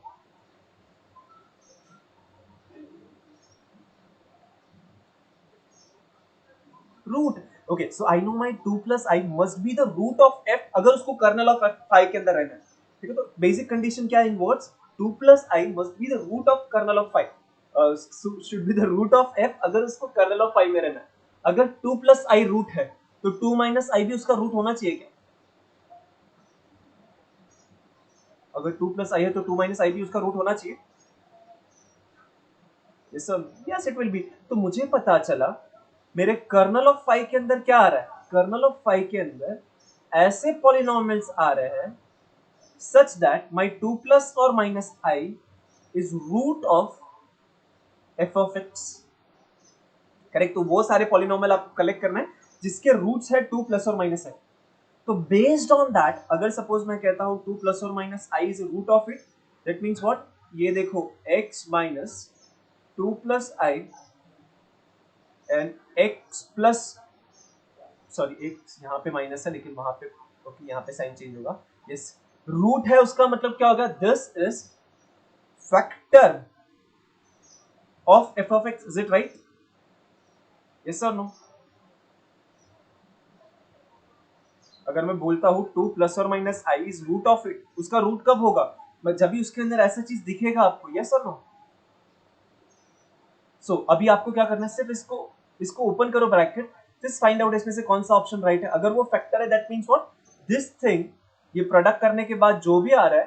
Root. Okay, so I know my 2 plus I must be the root of F, अगर उसको kernel of F five के अंदर रहना है। ठीक है, तो बेसिक कंडीशन क्या है in words? 2 plus I must be the root of kernel of five, should be the root of F अगर उसको कर्नल ऑफ फाइव में रहना है। अगर 2 प्लस आई रूट है तो 2 माइनस आई भी उसका रूट होना चाहिए क्या? अगर 2 प्लस आई है तो 2 माइनस आई भी उसका रूट होना चाहिए। Yes it will be. तो मुझे पता चला मेरे कर्नल ऑफ फाइव के अंदर क्या आ रहा है? कर्नल ऑफ फाइव के अंदर ऐसे पॉलिनोमियल्स आ रहे हैं such that my 2 plus or minus I is root of f of x। Correct, तो वो सारे पॉलिनोमियल आपको कलेक्ट करना है जिसके रूट्स है 2 प्लस और माइनस आई। तो बेस्ड ऑन दैट, अगर सपोज मैं कहता हूं 2 प्लस और minus I is root of it, that means what? ये देखो x minus 2 plus I and x plus, sorry x यहाँ पे माइनस है लेकिन वहां पे ओके, यहाँ पे साइन चेंज होगा। यस, रूट है उसका मतलब क्या होगा? This is factor of f of x, is it right? Yes or no? अगर मैं बोलता हूँ 2 प्लस और minus I is root of it, उसका रूट कब होगा? जब भी उसके अंदर ऐसा चीज दिखेगा आपको। यस और नो? सो अभी आपको क्या करना है? सिर्फ इसको इसको ओपन करो ब्रैकेट, जस्ट फाइंड आउट इसमें से कौन सा ऑप्शन राइट है। अगर वो फैक्टर है that means what? This thing, ये प्रोडक्ट करने के बाद जो भी आ रहा है,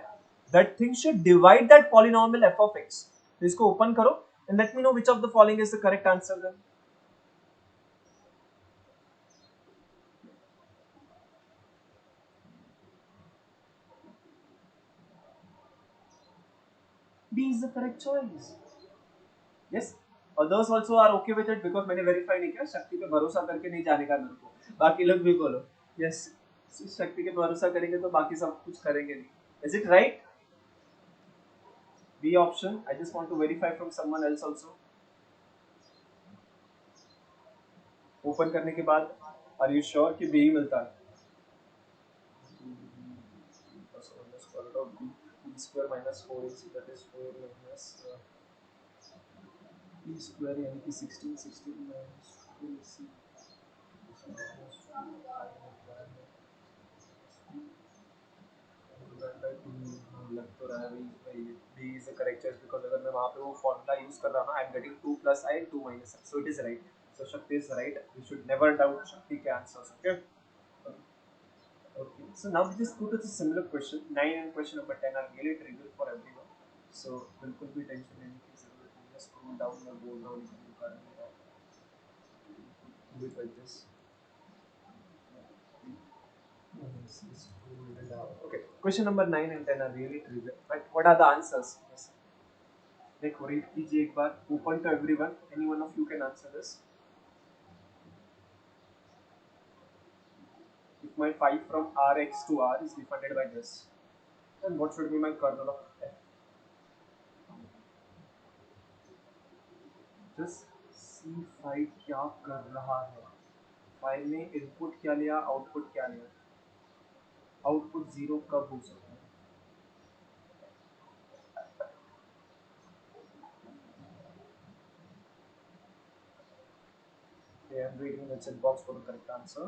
that thing should divide that polynomial f of x। तो इसको ओपन करो and let me know which of the following is the correct answer then. B is the correct choice. Yes, others also are okay with it because मैंने verify नहीं किया, शक्ति पे भरोसा करके नहीं जाने का मेरे को। बाकी लोग भी बोलो यस, शक्ति के भरोसा करेंगे तो बाकी सब कुछ करेंगे नहीं। Is it right? B option. I just want to verify from someone else also. Open करने के बाद आर यू श्योर कि बी ही मिलता है? b square minus 4ac, that is 4 minus b square यानी कि 16, 16 minus 4ac, लग तो रहा है भाई B is the correct choice because अगर मैं वहां पे वो फॉर्मूला यूज कर रहा हूं ना, I am getting 2 plus I and 2 minus I, so it is right. So Shakti is right, we should never doubt Shakti के answers. Okay okay, so now we just go to the similar question 9 and question number 10 are really trivial for everyone, so बिल्कुल भी tension लेने की जरूरत नहीं है। Scroll down मैं बोल रहा हूँ लेकिन कर नहीं रहा हूँ, do it like this। Okay, question number 9 and 10 are really trivial, but what are the answers? Yes. देखो read कीजिए एक बार, open to everyone, any one of you can answer this. If my phi from Rx to R is defined by this, then what should be my kernel of f? Just see phi क्या कर रहा है. phi ने input क्या लिया, output क्या लिया. Output zero कब हो सकता है? Okay, I'm reading the chat box for the correct answer.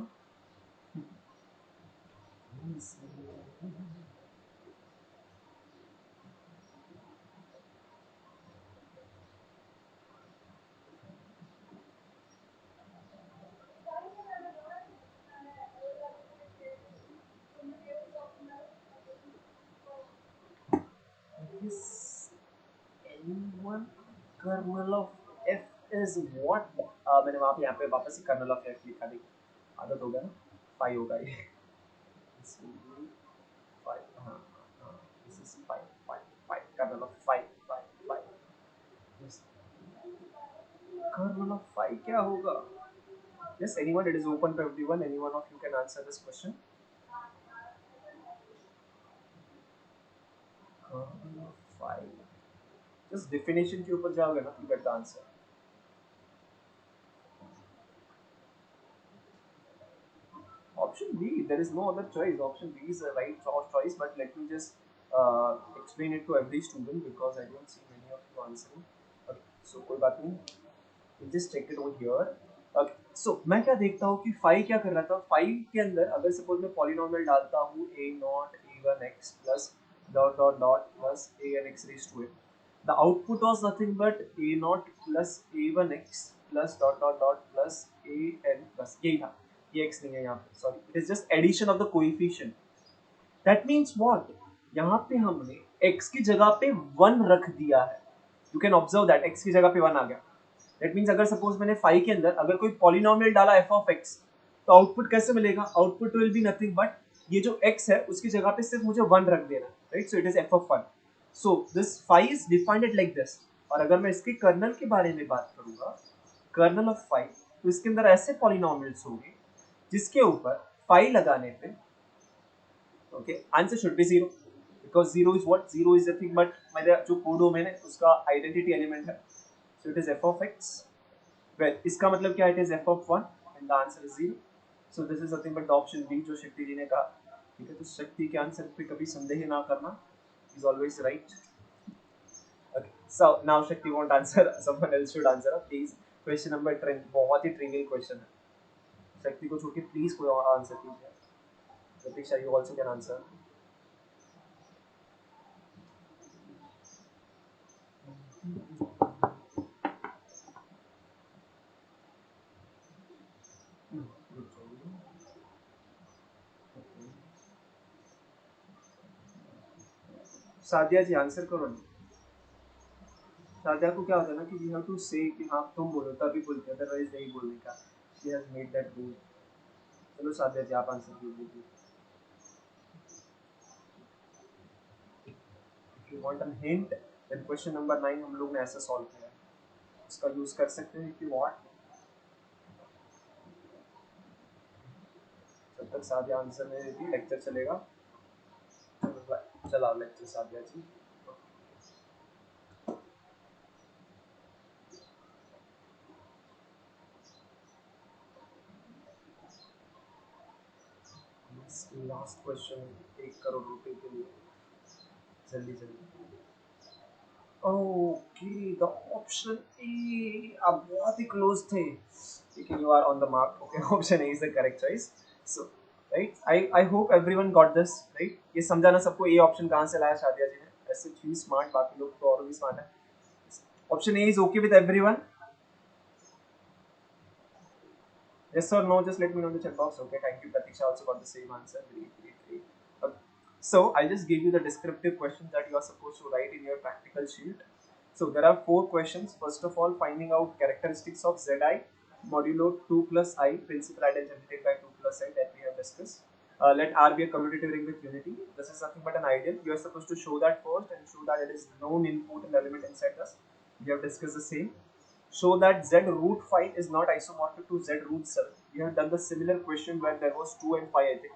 Is anyone kernel of f is what? मैंने वहाँ पे यहाँ पे वापस से kernel of f लिखा, देखो आदत हो गया ना, phi होगा ये. Phi, हाँ हाँ, this is phi kernel of phi. Yes. Kernel of phi क्या होगा? Yes, anyone? It is open to everyone. Any one of you can answer this question. Kernel of phi. Just definition के ऊपर जाओगे ना, you get the answer. Option B, there is no other choice. Option B is the right choice, but let me just explain it to every student because I don't see many of you answering. Okay, so कोई बात नहीं. We'll just check it over here. Okay, so मैं क्या देखता हूँ कि phi क्या कर रहा था. phi के अंदर अगर सपोज मैं पॉलिनोमियल डालता हूँ a naught a1x plus dot dot dot plus a n x raised to it. The output was nothing but a naught plus a1x plus dot dot dot plus a n plus यही था. ये x नहीं है यहाँ पे, sorry, it is just addition of the coefficient. That means what, यहाँ पे हमने x की जगह पे 1 रख दिया है. You can observe that x की जगह पे 1 आ गया. दैट मींस अगर सपोज मैंने phi के अंदर अगर कोई पॉलिनोमियल डाला f of x, तो आउटपुट कैसे मिलेगा? Output will be nothing but ये जो x है उसकी जगह पे सिर्फ मुझे 1 रख देना, right? So it is f of 1. So this phi is defined like this. और अगर मैं इसके कर्नल के बारे में बात करूंगा, कर्नल ऑफ phi, तो इसके अंदर ऐसे पॉलिनोमियल्स होंगे जिसके ऊपर phi लगाने पे, okay, answer should be 0 because 0 is what, 0 is nothing but मेरा जो कोडोमेन है उसका आइडेंटिटी एलिमेंट है. So it is f of x. Well इसका मतलब क्या है? It is f of 1 and the answer is 0. So this is nothing but the option B जो शक्ति जी ने कहा. ठीक है, तो शक्ति के आंसर पे कभी संदेह ना करना, is always right. Okay, so now Shakti won't answer. Someone else should answer. Please, question number 10 बहुत ही trivial question है. शक्ति को छोड़ के प्लीज कोई और आंसर कीजिए. Pratiksha, you also can answer. Sadia ji answer करो ना. सादिया को क्या होता है ना कि वी हैव टू से कि हाँ तुम बोलो तभी बोलते हैं, अदरवाइज नहीं बोलने का. She has made that rule. चलो सादिया जी आप आंसर कीजिए. If you want an hint then question number 9 हम लोग ने ऐसे सॉल्व किया है, उसका यूज कर सकते हैं इफ यू वांट. जब तक सादिया आंसर नहीं देती लेक्चर चलेगा. चलाओ lecture Sadia ji. Last question 1 crore रुपए के लिए. जल्दी जल्दी. Okay, the option A. आप बहुत ही क्लोज थे लेकिन you are on the mark. Okay, option A is the correct choice. So right, I hope everyone got this right. ये समझाना सबको ए ऑप्शन कहाँ से लाया शादिया जी ने. ऐसे ही स्मार्ट, बाकी लोग तो और भी स्मार्ट है. Option A is okay with everyone? Yes or no? Just let me know in the chat box. Okay, thank you. Pratiksha also got the same answer. Great. Okay. So I'll just give you the descriptive questions that you are supposed to write in your practical sheet. So there are 4 questions. First of all, finding out characteristics of Zi modulo 2 plus I, principal identity by 2 plus I that we have discussed. let R be a commutative ring with unity. This is nothing but an ideal. You are supposed to show that first and show that it is known important element inside this. We have discussed the same. Show that Z root 5 is not isomorphic to Z root 7. We have done the similar question where there was 2 and 5, I think.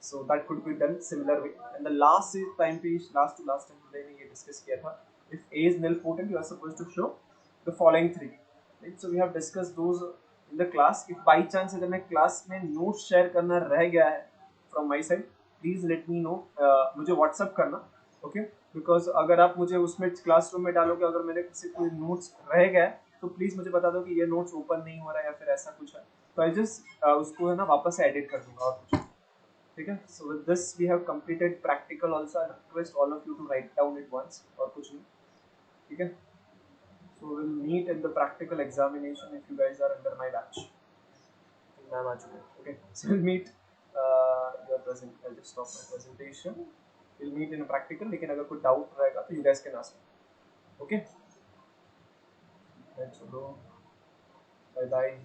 So that could be done similar way. And the last time page, last to last time today we discussed किया था. If A is nilpotent, you are supposed to show the following three. Right? So we have discussed those in the class. If by chance अगर मैं class में notes share करना रह गया है from my side, please let me know. मुझे WhatsApp करना, okay? Because अगर आप मुझे उसमें classroom में डालोगे, अगर मैंने किसी कोई notes रह गया है, तो प्लीज मुझे बता दो कि ये notes open नहीं हो रहा है या फिर ऐसा कुछ है, तो I just उसको है ना वापस से edit कर दूंगा और कुछ. ठीक है. So with this we have completed practical also. I request all of you to write down it once और कुछ नहीं. ठीक है. So we'll meet in the practical examination if you guys are under my batch. Ma'am आ चुके हैं. Okay. So we'll meet your present. I'll just stop my presentation. We'll meet in a practical. लेकिन अगर कोई doubt रहेगा तो you guys can ask. Okay. Let's go. Bye bye.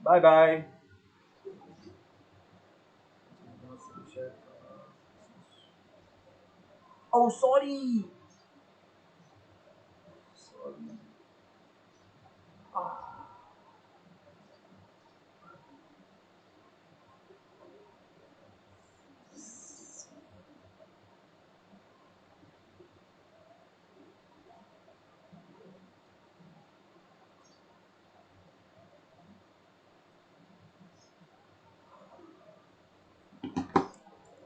Bye bye. Oh sorry.